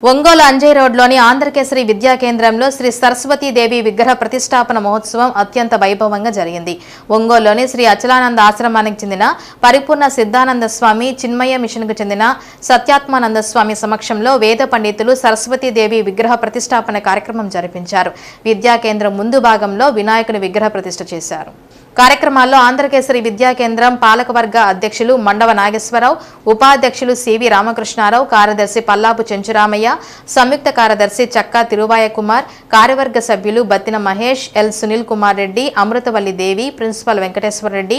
ఒంగోలు అంజయ్ రోడ్లోని ఆంధ్రకేసరి విద్యా కేంద్రంలో శ్రీ సరస్వతీదేవి విగ్రహ ప్రతిష్టాపన మహోత్సవం అత్యంత వైభవంగా జరిగింది. ఒంగోలులోని శ్రీ అచలానంద ఆశ్రమానికి చెందిన పరిపూర్ణ సిద్ధానంద స్వామి, చిన్మయ మిషన్కు చెందిన సత్యాత్మానంద స్వామి సమక్షంలో వేద పండితులు సరస్వతీదేవి విగ్రహ ప్రతిష్టాపన కార్యక్రమం జరిపించారు. విద్యా కేంద్రం ముందు భాగంలో వినాయకుని విగ్రహ ప్రతిష్ఠ చేశారు. కార్యక్రమాల్లో ఆంధ్రకేసరి విద్యా కేంద్రం పాలకవర్గ అధ్యక్షులు మండవ నాగేశ్వరరావు, ఉపాధ్యక్షులు సివి రామకృష్ణారావు, కార్యదర్శి పల్లాపు చెంచురామయ్య, సంయుక్త కార్యదర్శి చక్కా తిరువాయ కుమార్, కార్యవర్గ సభ్యులు బత్తిన మహేష్, ఎల్ సునీల్ కుమార్ రెడ్డి, అమృతవల్లి దేవి, ప్రిన్సిపల్ వెంకటేశ్వర రెడ్డి,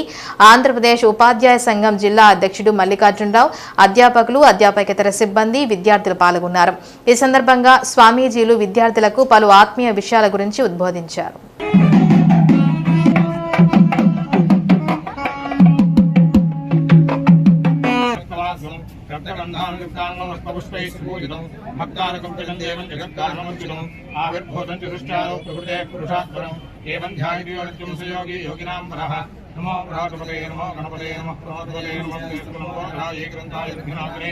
ఆంధ్రప్రదేశ్ ఉపాధ్యాయ సంఘం జిల్లా అధ్యక్షుడు మల్లికార్జునరావు, అధ్యాపకులు, అధ్యాపకేతర సిబ్బంది, విద్యార్థులు పాల్గొన్నారు. ఈ సందర్భంగా స్వామీజీలు విద్యార్థులకు పలు ఆత్మీయ విషయాల గురించి ఉద్బోధించారు. नमो बृहस्पतये नमो गणपतये नमः प्रमोदपतये नमः देवग्रन्थाय ग्रन्थाय विघ्नाकरे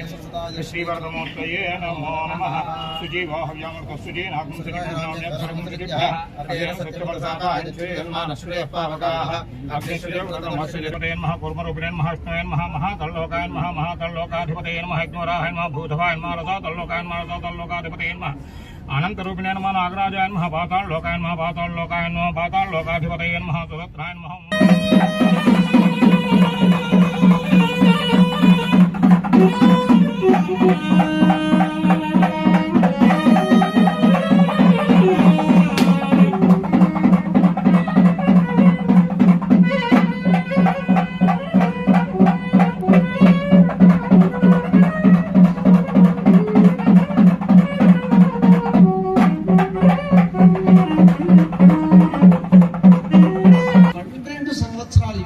श्रीवरदमूर्तये नमो नमः सुजीवो हव्यामृत सुजीनागं सुजीनाम्यक्षरं सुजीभ्यः अजेनं सत्यवरसापाय श्रेयस्मानश्रेयपावकाः अग्निश्रेयवरदमश्रेयपतये नमः कूर्मरूपिणे नमः विष्णवे नमः महातल्लोकाय नमः महातल्लोकाधिपतये नमः यज्ञवराहाय नमः भूतभाय नमः रसातल्लोकाय नमः रसातल्लोकाधिपतये नमः अनन्तरूपिणे नमः नागराजाय नमः पाताळलोकाय नमः पाताळलोकाय नमः पाताळलोकाधिपतये नमः सुदत्राय नमः.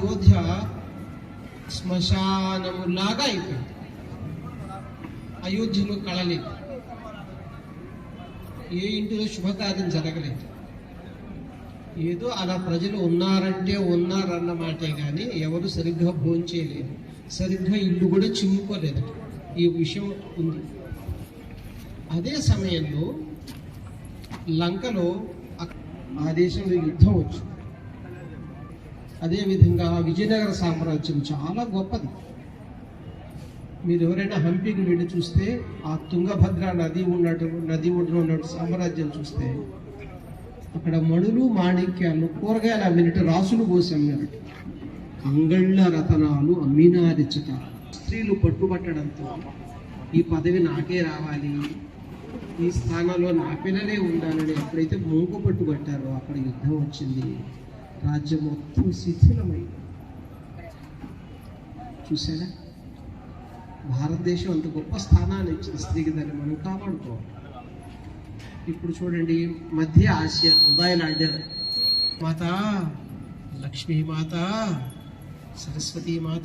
యోధ్య శ్మశానములాగా అయిపోయింది. అయోధ్యలో కళలేదు, ఏ ఇంటిలో శుభకార్యం జరగలేదు. ఏదో అలా ప్రజలు ఉన్నారంటే ఉన్నారన్నమాటే కానీ ఎవరు సరిగ్గా భోంచేయలేదు, సరిగ్గా ఇల్లు కూడా చిమ్ముకోలేదు. ఈ విషయం ఉంది. అదే సమయంలో లంకలో ఆ దేశంలో యుద్ధం వచ్చింది. అదేవిధంగా విజయనగర సామ్రాజ్యం చాలా గొప్పది. మీరు ఎవరైనా హంపీకి వెళ్ళి చూస్తే ఆ తుంగభద్ర నది ఒడ్డున ఉన్న సామ్రాజ్యం చూస్తే అక్కడ మణులు, మాణిక్యాలు, కూరగాయలు అమ్మినట్టు, రాసులు పోసి అమ్మినట్టు, అంగళ్ళ రతనాలు అమ్మినారిచట. స్త్రీలు పట్టుబట్టడంతో ఈ పదవి నాకే రావాలి, ఈ స్థానంలో నా పిల్లలే ఉండాలని ఎప్పుడైతే మూకు పట్టుబట్టారో అక్కడ యుద్ధం వచ్చింది. రాజ్యం మొత్తం శిథిలమైంది. చూసారా, భారతదేశం అంత గొప్ప స్థానాన్ని ఇచ్చిన స్త్రీకి దాన్ని మనం కాపాడుకోవాలి. ఇప్పుడు చూడండి, మధ్య ఆసియా దుబాయ్లో ఆడారు. మాత లక్ష్మీ మాత, సరస్వతీ మాత.